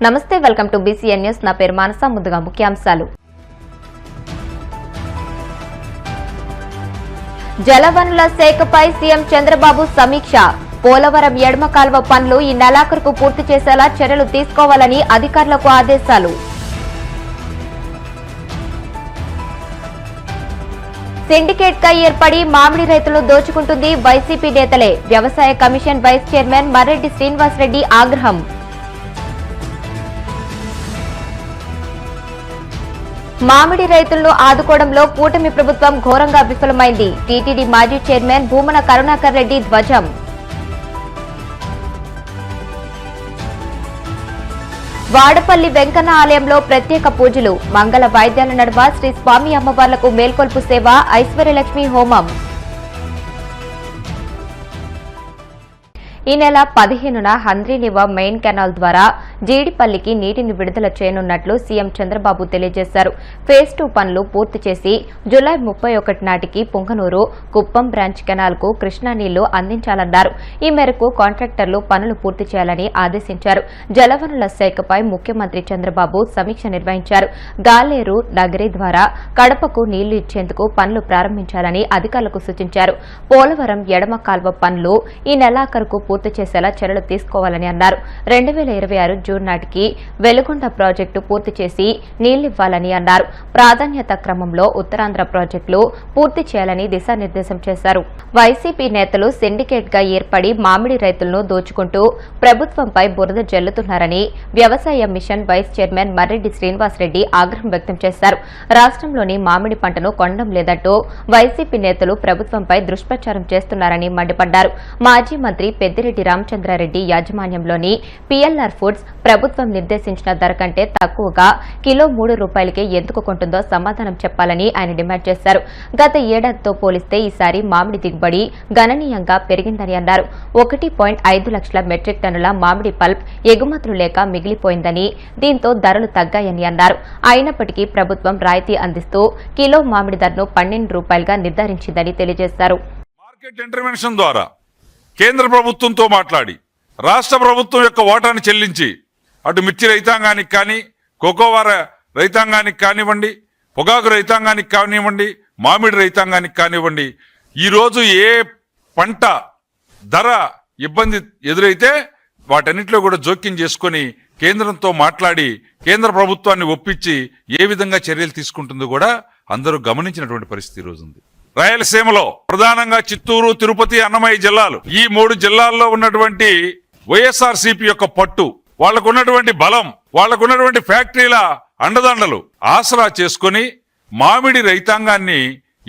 నమస్తే, welcome to BCN news. నా పేరు మానస. ముందుగా ముఖ్యాంశాలు. జలవనరుల శాఖపై సీఎం చంద్రబాబు సమీక్ష. పోలవరం ఎడమ కాల్వ పనులు ఈ నెలాఖరుకు పూర్తి చేసేలా చర్యలు తీసుకోవాలని అధికారులకు ఆదేశాలు. సిండికేట్ గా ఏర్పడి మామిడి రైతులను దోచుకుంటుంది వైసీపీ నేతలే. వ్యవసాయ commission vice chairman Marreddy Srinivasa Reddy ఆగ్రహం. మామిడి రైతులను ఆదుకోవడంలో కూటమి ప్రభుత్వం ఘోరంగా విఫలమైంది. టీటీడీ మాజీ చైర్మన్ భూమన కరుణాకర్ రెడ్డి ధ్వజం. వాడపల్లి వెంకన్న ఆలయంలో ప్రత్యేక పూజలు. మంగళ వాయిద్యాల నడుమ శ్రీ స్వామి అమ్మవార్లకు మేల్కొల్పు సేవ, ఐశ్వర్యలక్ష్మి హోమం. ఈ నెల 15న హంద్రీనివా మెయిన్ కెనాల్ ద్వారా జీడిపల్లికి నీటిని విడుదల చేయనున్నట్లు సీఎం చంద్రబాబు తెలియజేశారు. ఫేజ్ 2 పనులు పూర్తి చేసి జులై 31 నాటికి పుంగనూరు, కుప్పం బ్రాంచ్ కెనాల్ కు కృష్ణా నీళ్లు అందించాలన్నారు. ఈ మేరకు కాంట్రాక్టర్లు పనులు పూర్తి చేయాలని ఆదేశించారు. జలవనరుల శాఖపై ముఖ్యమంత్రి చంద్రబాబు సమీక్ష నిర్వహించారు. గాలేరు, నగరి ద్వారా కడపకు నీళ్లు ఇచ్చేందుకు పనులు ప్రారంభించాలని అధికారులకు సూచించారు. పోలవరం ఎడమ కాల్వ పనులు ఈ నెలాఖరుకు పూర్తి చేసేలా చర్యలు తీసుకోవాలని అన్నారు. 2026 జూన్ నాటికి వెలుగొండ ప్రాజెక్టు పూర్తి చేసి నీళ్లివ్వాలని అన్నారు. ప్రాధాన్యత క్రమంలో ఉత్తరాంధ్ర ప్రాజెక్టులు పూర్తి చేయాలని దిశానిర్దేశం చేశారు. వైసీపీ నేతలు సిండికేట్ గా ఏర్పడి మామిడి రైతులను దోచుకుంటూ ప్రభుత్వంపై బురద జల్లుతున్నారని వ్యవసాయ mission vice chairman Marreddy Srinivasa Reddy ఆగ్రహం వ్యక్తం చేశారు. రాష్ట్రంలోని మామిడి పంటను కొనడం లేదంటూ వైసీపీ నేతలు ప్రభుత్వంపై దుష్ప్రచారం చేస్తున్నారని మండిపడ్డారు. మాజీ మంత్రి పెద్దిరెడ్డి రామచంద్రారెడ్డి యాజమాన్యంలోని PLR ఫుడ్స్ ప్రభుత్వం నిర్దేశించిన ధర కంటే తక్కువగా కిలో ₹3కే ఎందుకు కొంటుందో సమాధానం చెప్పాలని ఆయన డిమాండ్ చేశారు. గత ఏడాదితో పోలిస్తే ఈసారి మామిడి దిగుబడి గణనీయంగా పెరిగిందని అన్నారు. 1.5 లక్షల మెట్రిక్ టన్నుల మామిడి పల్ప్ ఎగుమతులు లేక మిగిలిపోయిందని, దీంతో ధరలు తగ్గాయని అన్నారు. అయినప్పటికీ ప్రభుత్వం రాయితీ అందిస్తూ కిలో మామిడి ధరను ₹12గా నిర్ధారించిందని తెలియజేశారు. మార్కెట్ ఇంటర్వెన్షన్ ద్వారా కేంద్ర ప్రభుత్వంతో మాట్లాడి రాష్ట్ర ప్రభుత్వం యొక్క ఓటాను చెల్లించి అటు మిర్చి రైతాంగానికి కానీ, కోకోవార రైతాంగానికి కానివ్వండి, పొగాకు రైతాంగానికి కానివ్వండి, మామిడి రైతాంగానికి కానివ్వండి, ఈరోజు ఏ పంట ధర ఇబ్బంది ఎదురైతే వాటన్నిటిలో కూడా జోక్యం చేసుకొని కేంద్రంతో మాట్లాడి కేంద్ర ప్రభుత్వాన్ని ఒప్పించి ఏ విధంగా చర్యలు తీసుకుంటుందో కూడా అందరూ గమనించినటువంటి పరిస్థితి ఈరోజు ఉంది. రాయలసీమలో ప్రధానంగా చిత్తూరు, తిరుపతి, అన్నమయ్య జిల్లాలు, ఈ 3 జిల్లాల్లో ఉన్నటువంటి వైఎస్ఆర్సీపీ యొక్క పట్టు, వాళ్లకున్నటువంటి బలం, వాళ్లకున్నటువంటి ఫ్యాక్టరీల అండదండలు ఆసరా చేసుకుని మామిడి రైతాంగాన్ని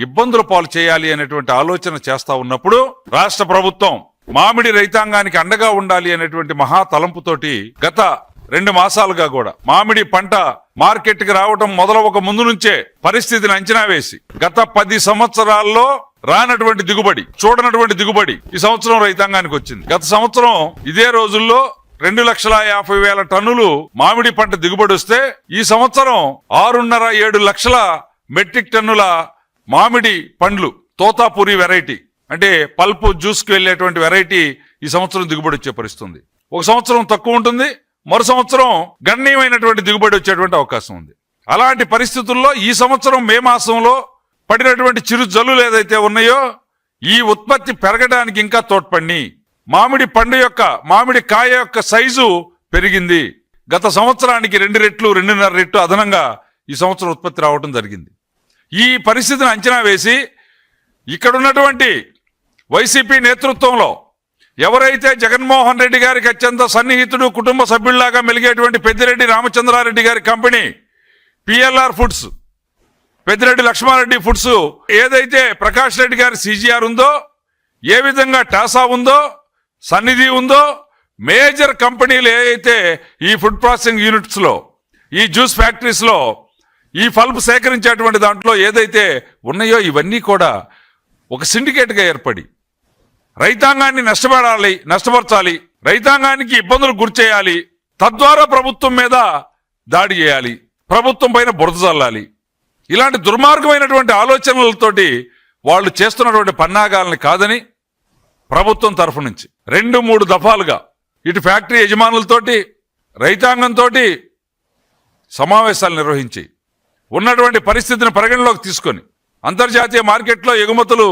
ఇబ్బందుల పాలు చేయాలి అనేటువంటి ఆలోచన చేస్తా ఉన్నప్పుడు రాష్ట్ర ప్రభుత్వం మామిడి రైతాంగానికి అండగా ఉండాలి అనేటువంటి మహా తలంపుతోటి గత 2 మాసాలుగా కూడా మామిడి పంట మార్కెట్ కి రావడం మొదలవక ముందు నుంచే పరిస్థితిని అంచనా వేసి గత 10 సంవత్సరాల్లో రానటువంటి దిగుబడి, చూడనటువంటి దిగుబడి ఈ సంవత్సరం రైతాంగానికి వచ్చింది. గత సంవత్సరం ఇదే రోజుల్లో 2,50,000 టన్నులు మామిడి పంట దిగుబడి వస్తే ఈ సంవత్సరం 6.5-7 లక్షల మెట్రిక్ టన్నుల మామిడి పండ్లు, తోతాపూరి వెరైటీ అంటే పల్పు జ్యూస్ కు వెళ్లేటువంటి వెరైటీ ఈ సంవత్సరం దిగుబడి వచ్చే పరిస్థితుంది. ఒక సంవత్సరం తక్కువ ఉంటుంది, మరో సంవత్సరం గణనీయమైనటువంటి దిగుబడి వచ్చేటువంటి అవకాశం ఉంది. అలాంటి పరిస్థితుల్లో ఈ సంవత్సరం మే మాసంలో పడినటువంటి చిరు జల్లులు ఏదైతే ఉన్నాయో ఈ ఉత్పత్తి పెరగడానికి ఇంకా తోడ్పడి మామిడి పండు యొక్క, మామిడి కాయ యొక్క సైజు పెరిగింది. గత సంవత్సరానికి 2 రెట్లు 2.5 రెట్లు అదనంగా ఈ సంవత్సరం ఉత్పత్తి రావడం జరిగింది. ఈ పరిస్థితిని అంచనా వేసి ఇక్కడున్నటువంటి వైసీపీ నేతృత్వంలో ఎవరైతే జగన్మోహన్ రెడ్డి గారికి అత్యంత సన్నిహితుడు, కుటుంబ సభ్యుల్లాగా మెలిగేటువంటి పెద్దిరెడ్డి రామచంద్రారెడ్డి గారి company PLR foods, Peddireddy Lakshma Reddy foods, ఏదైతే ప్రకాష్ రెడ్డి గారి CGR ఉందో, ఏ విధంగా టాసా ఉందో, సన్నిధి ఉందో, మేజర్ కంపెనీలు ఏవైతే ఈ ఫుడ్ ప్రాసెసింగ్ యూనిట్స్ లో, ఈ జ్యూస్ ఫ్యాక్టరీస్ లో ఈ పల్ప్ సేకరించేటువంటి దాంట్లో ఏదైతే ఉన్నాయో ఇవన్నీ కూడా ఒక సిండికేట్ గా ఏర్పడి రైతాంగాన్ని నష్టపరచాలి, రైతాంగానికి ఇబ్బందులు గురిచేయాలి, తద్వారా ప్రభుత్వం మీద దాడి చేయాలి, ప్రభుత్వం పైన బురద చల్లాలి. ఇలాంటి దుర్మార్గమైనటువంటి ఆలోచనలతోటి వాళ్ళు చేస్తున్నటువంటి పన్నాగాలని కాదని ప్రభుత్వం తరఫు నుంచి 2-3 దఫాలుగా ఇటు ఫ్యాక్టరీ యజమానులతోటి, రైతాంగంతో సమావేశాలు నిర్వహించి ఉన్నటువంటి పరిస్థితిని పరిగణలోకి తీసుకొని అంతర్జాతీయ మార్కెట్లో ఎగుమతులు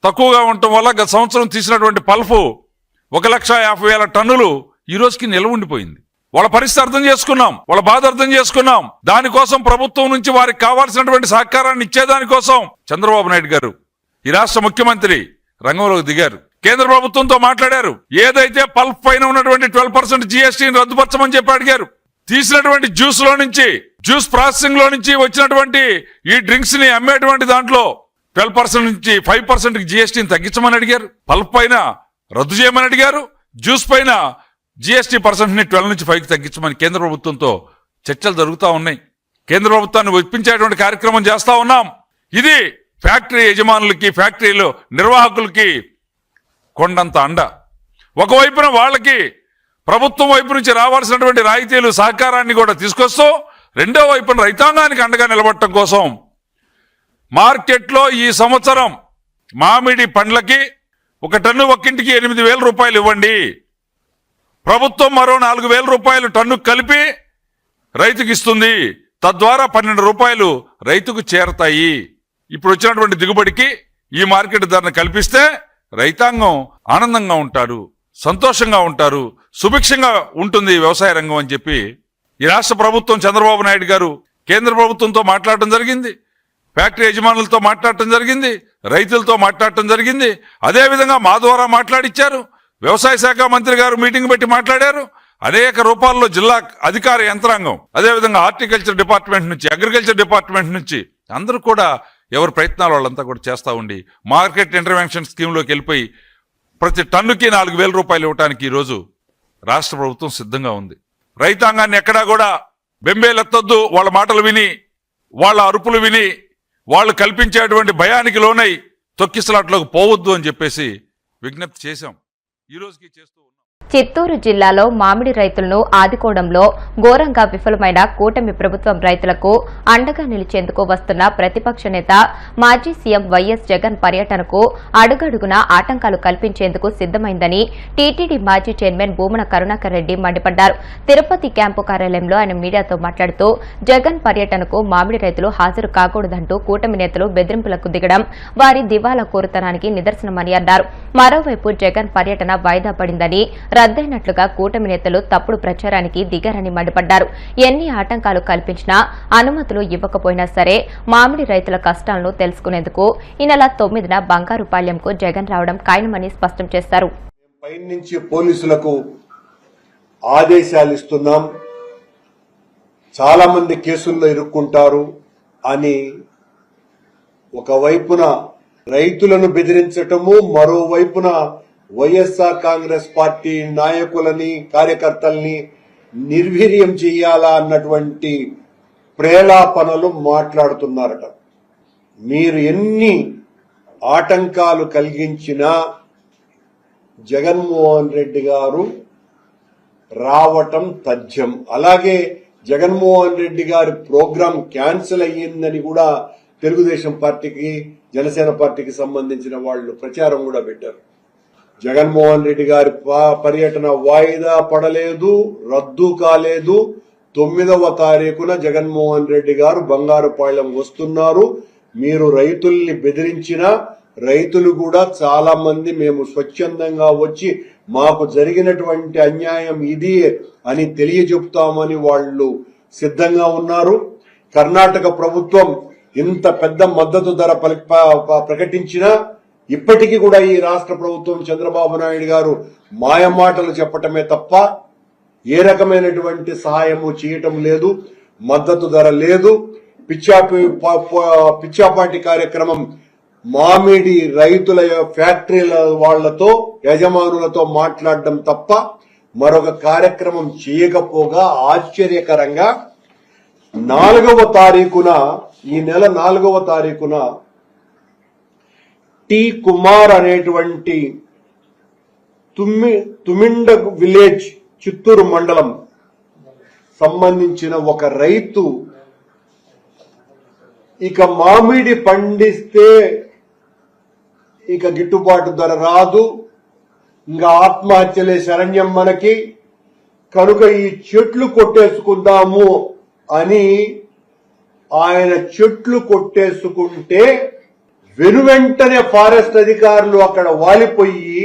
తక్కువగా ఉండటం వల్ల గత సంవత్సరం తీసినటువంటి పల్పు 1,50,000 టన్నులు ఈ రోజుకి నిల్వ ఉండిపోయింది. వాళ్ళ పరిస్థితి అర్థం చేసుకున్నాం, వాళ్ళ బాధ అర్థం చేసుకున్నాం. దానికోసం ప్రభుత్వం నుంచి వారికి కావాల్సినటువంటి సహకారాన్ని ఇచ్చేదానికోసం చంద్రబాబు నాయుడు గారు ఈ రాష్ట్ర ముఖ్యమంత్రి రంగంలోకి దిగారు. కేంద్ర ప్రభుత్వంతో మాట్లాడారు. ఏదైతే పల్ప్ పైన ఉన్నటువంటి 12% జీఎస్టీని రద్దుపరచమని చెప్పి అడిగారు. తీసినటువంటి జ్యూస్ లో నుంచి, జ్యూస్ ప్రాసెసింగ్ లో నుంచి వచ్చినటువంటి ఈ డ్రింక్స్ ని అమ్మేటువంటి దాంట్లో 12% నుంచి 5% జీఎస్టీని తగ్గించమని అడిగారు. పల్ప్ పైన రద్దు చేయమని అడిగారు. జ్యూస్ పైన జీఎస్టీ పర్సెంట్ని 12 నుంచి 5కి తగ్గించమని కేంద్ర ప్రభుత్వంతో చర్చలు జరుగుతూ ఉన్నాయి. కేంద్ర ప్రభుత్వాన్ని ఒప్పించేటువంటి కార్యక్రమం చేస్తా ఉన్నాం. ఇది ఫ్యాక్టరీ యజమానులకి, ఫ్యాక్టరీలో నిర్వాహకులకి కొండంత అండ. ఒకవైపున వాళ్ళకి ప్రభుత్వం వైపు నుంచి రావాల్సినటువంటి రాయితీలు, సహకారాన్ని కూడా తీసుకొస్తూ, రెండో వైపున రైతాంగానికి అండగా నిలబడటం కోసం మార్కెట్లో ఈ సంవత్సరం మామిడి పండ్లకి ఒక టన్ను ఒక్కింటికి 8,000 రూపాయలు ఇవ్వండి, ప్రభుత్వం మరో 4,000 రూపాయలు టన్ను కలిపి రైతుకి ఇస్తుంది, తద్వారా 12 రూపాయలు రైతుకు చేరతాయి. ఇప్పుడు వచ్చినటువంటి దిగుబడికి ఈ మార్కెట్ ధరను కల్పిస్తే రైతాంగం ఆనందంగా ఉంటారు, సంతోషంగా ఉంటారు, సుభిక్షంగా ఉంటుంది వ్యవసాయ రంగం అని చెప్పి ఈ రాష్ట్ర ప్రభుత్వం చంద్రబాబు నాయుడు గారు కేంద్ర ప్రభుత్వంతో మాట్లాడటం జరిగింది, ఫ్యాక్టరీ యజమానులతో మాట్లాడటం జరిగింది, రైతులతో మాట్లాడటం జరిగింది. అదేవిధంగా మా ద్వారా మాట్లాడిచ్చారు. వ్యవసాయ శాఖ మంత్రి గారు మీటింగ్ పెట్టి మాట్లాడారు. అనేక రూపాల్లో జిల్లా అధికార యంత్రాంగం, అదేవిధంగా హార్టికల్చర్ డిపార్ట్మెంట్ నుంచి, అగ్రికల్చర్ డిపార్ట్మెంట్ నుంచి అందరూ కూడా ఎవరి ప్రయత్నాలు వాళ్ళంతా కూడా చేస్తూ ఉండి మార్కెట్ ఇంటర్వెన్షన్ స్కీమ్లోకి వెళ్ళిపోయి ప్రతి టన్నుకి 4,000 రూపాయలు ఇవ్వడానికి ఈరోజు రాష్ట్ర ప్రభుత్వం సిద్ధంగా ఉంది. రైతాంగాన్ని ఎక్కడా కూడా బెంబేలెత్తొద్దు, వాళ్ళ మాటలు విని, వాళ్ళ అరుపులు విని, వాళ్ళు కల్పించేటువంటి భయానికి లోనై తొక్కిసలాట్లోకి పోవద్దు అని చెప్పేసి విజ్ఞప్తి చేశాం. ఈ రోజుకి చేస్తూ ఉన్నాం. చిత్తూరు జిల్లాలో మామిడి రైతులను ఆదుకోవడంలో ఘోరంగా విఫలమైన కూటమి ప్రభుత్వం రైతులకు అండగా నిలిచేందుకు వస్తున్న ప్రతిపక్ష నేత మాజీ సీఎం వైఎస్ జగన్ పర్యటనకు అడుగడుగునా ఆటంకాలు కల్పించేందుకు సిద్దమైందని టీటీడీ మాజీ చైర్మన్ భూమన కరుణాకర్ రెడ్డి మండిపడ్డారు. తిరుపతి క్యాంపు కార్యాలయంలో ఆయన మీడియాతో మాట్లాడుతూ జగన్ పర్యటనకు మామిడి రైతులు హాజరు కాకూడదంటూ కూటమి నేతలు బెదిరింపులకు దిగడం వారి దివాలా కోరుతనానికి నిదర్శనమని అన్నారు. మరోవైపు జగన్ పర్యటన వాయిదా పడిందని, రద్దయినట్లుగా కూటమి నేతలు తప్పుడు ప్రచారానికి దిగారని మండిపడ్డారు. ఎన్ని ఆటంకాలు కల్పించినా, అనుమతులు ఇవ్వకపోయినా సరే మామిడి రైతుల కష్టాలను తెలుసుకునేందుకు ఈ నెల 9న బంగారుపాళ్యంకు జగన్ రావడం ఖాయమని స్పష్టం చేశారు. పైనుంచి పోలీసులకు ఆదేశాలు ఇస్తున్నాం, చాలా మంది కేసుల్లో ఇరుక్కుంటారు అని ఒకవైపున రైతులను బెదిరించటము, మరోవైపున వైఎస్ఆర్ కాంగ్రెస్ పార్టీ నాయకులని, కార్యకర్తల్ని నిర్వీర్యం చేయాలా అన్నటువంటి ప్రేలాపనలు మాట్లాడుతున్నారట. మీరు ఎన్ని ఆటంకాలు కలిగించినా జగన్మోహన్ రెడ్డి గారు రావటం తథ్యం. అలాగే జగన్మోహన్ రెడ్డి గారి ప్రోగ్రాం క్యాన్సిల్ అయ్యిందని కూడా తెలుగుదేశం పార్టీకి, జనసేన పార్టీకి సంబంధించిన వాళ్ళు ప్రచారం కూడా పెట్టారు. జగన్మోహన్ రెడ్డి గారి పర్యటన వాయిదా పడలేదు, రద్దు కాలేదు. 9వ తారీఖున జగన్మోహన్ రెడ్డి గారు బంగారుపాళ్యం వస్తున్నారు. మీరు రైతుల్ని బెదిరించిన రైతులు కూడా చాలా మంది మేము స్వచ్ఛందంగా వచ్చి మాకు జరిగినటువంటి అన్యాయం ఇది అని తెలియజెప్తామని వాళ్ళు సిద్ధంగా ఉన్నారు. కర్ణాటక ప్రభుత్వం ఇంత పెద్ద మద్దతు ధర ప్రకటించినా ఇప్పటికీ కూడా ఈ రాష్ట్ర ప్రభుత్వం, చంద్రబాబు నాయుడు గారు మాయమాటలు చెప్పటమే తప్ప ఏ రకమైనటువంటి సహాయము చేయటం లేదు. మద్దతు ధర లేదు. పిచ్చాపాటి కార్యక్రమం మామిడి రైతుల ఫ్యాక్టరీల వాళ్లతో, యజమానులతో మాట్లాడడం తప్ప మరొక కార్యక్రమం చేయకపోగా ఆశ్చర్యకరంగా 4వ తారీఖున, ఈ నెల 4వ తారీఖున టి కుమార్ అనేటువంటి తుమిండ విలేజ్, చిత్తూరు మండలం సంబంధించిన ఒక రైతు ఇక మామిడి పండిస్తే ఇక గిట్టుబాటు ధర రాదు, ఇంకా ఆత్మహత్యలే శరణ్యం మనకి, కనుక ఈ చెట్లు కొట్టేసుకుందాము అని ఆయన చెట్లు కొట్టేసుకుంటే వెనువెంటనే ఫారెస్ట్ అధికారులు అక్కడ వాలిపోయి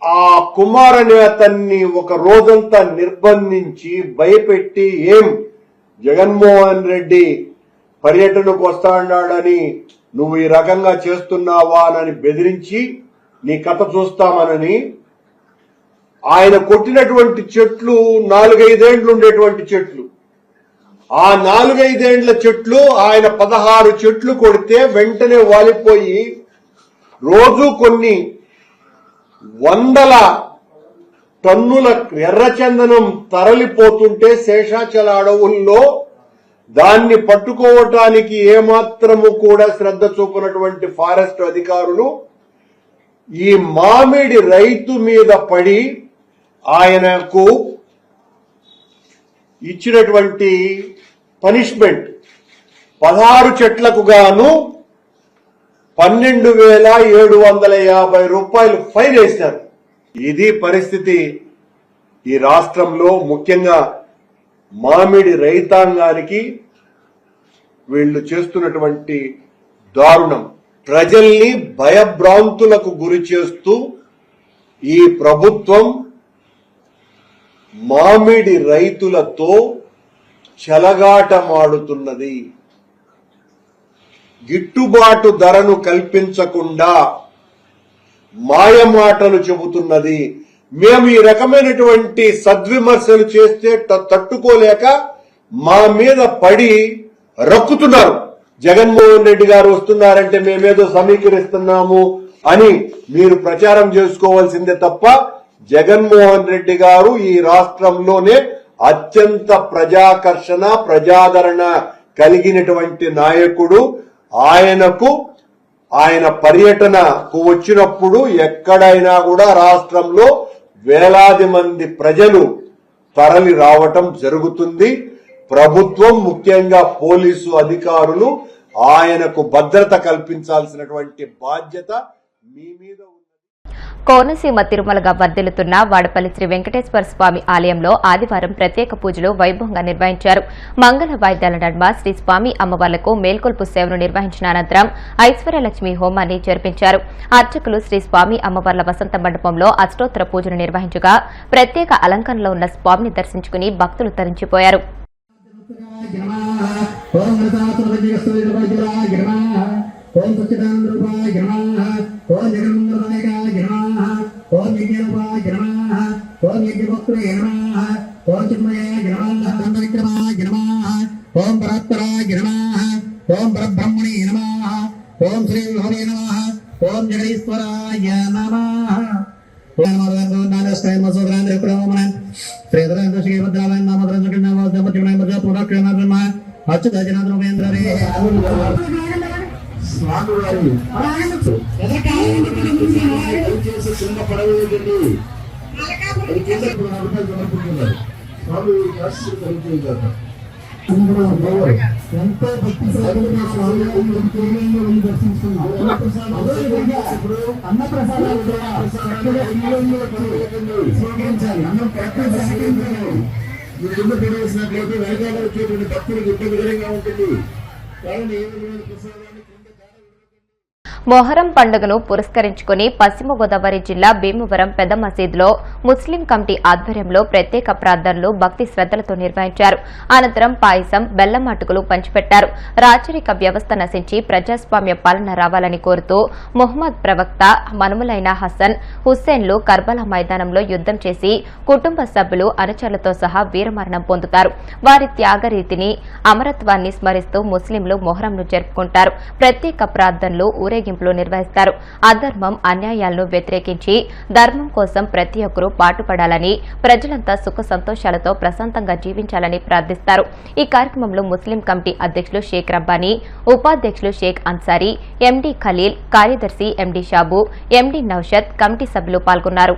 ఆ కుమార్ అనే అతన్ని ఒక రోజంతా నిర్బంధించి భయపెట్టి జగన్మోహన్ రెడ్డి పర్యటనకు వస్తాడాడని నువ్వు ఈ రకంగా చేస్తున్నావా అని బెదిరించి నీ కథ చూస్తామనని ఆయన కొట్టినటువంటి చెట్లు 4-5 ఏండ్లు ఉండేటువంటి చెట్లు. ఆ 4-5 ఏండ్ల చెట్లు ఆయన 16 చెట్లు కొడితే వెంటనే వాలిపోయి రోజు కొన్ని వందల టన్నుల ఎర్రచందనం తరలిపోతుంటే శేషాచల అడవుల్లో దాన్ని పట్టుకోవటానికి ఏమాత్రము కూడా శ్రద్ధ చూపినటువంటి ఫారెస్ట్ అధికారులు ఈ మామిడి రైతు మీద పడి ఆయనకు ఇచ్చినటువంటి పనిష్మెంట్ 16 చెట్లకు గాను 12,750 రూపాయలు ఫైన్ వేశారు. ఇది పరిస్థితి ఈ రాష్ట్రంలో. ముఖ్యంగా మామిడి రైతాంగానికి వీళ్ళు చేస్తున్నటువంటి దారుణం. ప్రజల్ని భయభ్రాంతులకు గురి చేస్తూ ఈ ప్రభుత్వం మామిడి రైతులతో చెలగాటమాడుతున్నది. గిట్టుబాటు ధరను కల్పించకుండా మాయమాటలు చెబుతున్నది. మేము ఈ రకమైనటువంటి సద్విమర్శలు చేస్తే తట్టుకోలేక మా మీద పడి రక్కుతున్నారు. జగన్మోహన్ రెడ్డి గారు వస్తున్నారంటే మేమేదో సమీకరిస్తున్నాము అని మీరు ప్రచారం చేసుకోవాల్సిందే తప్ప జగన్మోహన్ రెడ్డి గారు ఈ రాష్ట్రంలోనే అత్యంత ప్రజాకర్షణ ప్రజాదరణ కలిగినటువంటి నాయకుడు. ఆయన పర్యటనకు వచ్చినప్పుడు ఎక్కడైనా కూడా రాష్ట్రంలో వేలాది మంది ప్రజలు తరలి రావటం జరుగుతుంది. ప్రభుత్వం ముఖ్యంగా పోలీసు అధికారులు ఆయనకు భద్రత కల్పించాల్సినటువంటి బాధ్యత మీ మీద ఉంది. కోనసీమ తిరుమలగా వర్ధిల్లుతున్న వాడపల్లి శ్రీ వెంకటేశ్వర స్వామి ఆలయంలో ఆదివారం ప్రత్యేక పూజలు వైభవంగా నిర్వహించారు. మంగళ వాయిద్యాల నడుమ శ్రీ స్వామి అమ్మవార్లకు మేల్కొల్పు సేవను నిర్వహించిన అనంతరం ఐశ్వర్యలక్ష్మి హోమాన్ని జరిపించారు. అర్చకులు శ్రీ స్వామి అమ్మవార్ల వసంత మండపంలో అష్టోత్తర పూజను నిర్వహించగా ప్రత్యేక అలంకరణలో ఉన్న స్వామిని దర్శించుకుని భక్తులు తరించిపోయారు. ఓం సచ్చిదానందరూపాయ నమః ఓం జగన్మంగళనాయకాయ నమః ఓం యజ్ఞరూపాయ నమః ఓం యజ్ఞభక్త్రే నమః ఓం చిన్మయాయ నమః దండవిక్రమాయ నమః ఓం పరాత్పరాయ నమః ఓం పరబ్రహ్మణే నమః ఓం శ్రీ హరే నమః ఓం జగదీశ్వరాయ నమః ఓం నమో నారాయణ మసోదరాంద్ర ప్రమోమన శ్రీధరాంద్ర శ్రీ భద్రాలయ నామద్రం జగన్నామ దంపతిమయ మధ్య పునఃక్రమ బ్రహ్మ అచ్యుత జనార్దన ఉపేంద్రరే స్వామివారి చేసి చిన్న పడవేదండి అది కింద 10 రూపాయలు సమర్పించుకున్నారు. స్వామి ఎంతో భక్తి శ్రద్ధలతో స్వామి దర్శించుకున్నాం. అన్న ప్రసాదాలు స్వీకరించాలి. అన్నం మీరు కింద పడవేసినట్లయితే వెనకాల వచ్చేటువంటి భక్తులకు ఇబ్బందికరంగా ఉంటుంది. కాబట్టి ఏ విధమైన ప్రసాదాన్ని మొహరం పండుగను పురస్కరించుకుని పశ్చిమ గోదావరి జిల్లా భీమవరం పెద్ద మసీదులో ముస్లిం కమిటీ ఆధ్వర్యంలో ప్రత్యేక ప్రార్థనలు భక్తి శ్రద్దలతో నిర్వహించారు. అనంతరం పాయసం బెల్లం అటుకులు పంచిపెట్టారు. రాచరిక వ్యవస్థ నశించి ప్రజాస్వామ్య పాలన రావాలని కోరుతూ ముహమ్మద్ ప్రవక్త మనుమలైన హసన్ హుస్సేన్లు కర్బలా మైదానంలో యుద్దం చేసి కుటుంబ సభ్యులు అనుచరులతో సహా వీరమరణం పొందుతారు. వారి త్యాగరీతిని అమరత్వాన్ని స్మరిస్తూ ముస్లింలు మొహరంను జరుపుకుంటారు. ప్రత్యేక ప్రార్థనలు ఊరేగింపు నిర్వహిస్తారు. అధర్మం అన్యాయాలను వ్యతిరేకించి ధర్మం కోసం ప్రతి ఒక్కరూ పాటుపడాలని ప్రజలంతా సుఖ సంతోషాలతో ప్రశాంతంగా జీవించాలని ప్రార్థిస్తారు. ఈ కార్యక్రమంలో ముస్లిం కమిటీ అధ్యక్షులు షేక్ రబ్బానీ, ఉపాధ్యక్షులు షేక్ అన్సారీ, ఎండీ ఖలీల్, కార్యదర్శి MD Shabu, MD Naushad, committee సభ్యులు పాల్గొన్నారు.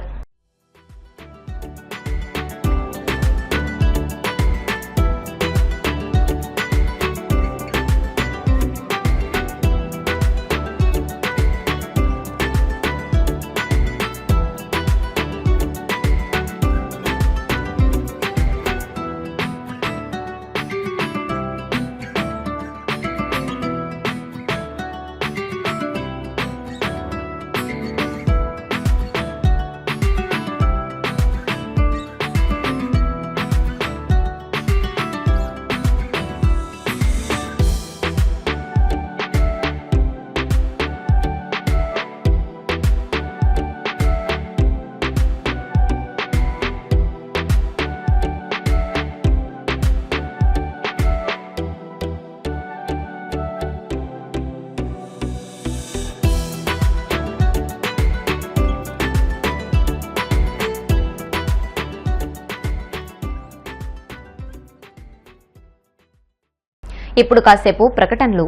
ఇప్పుడు కాసేపు ప్రకటనలు.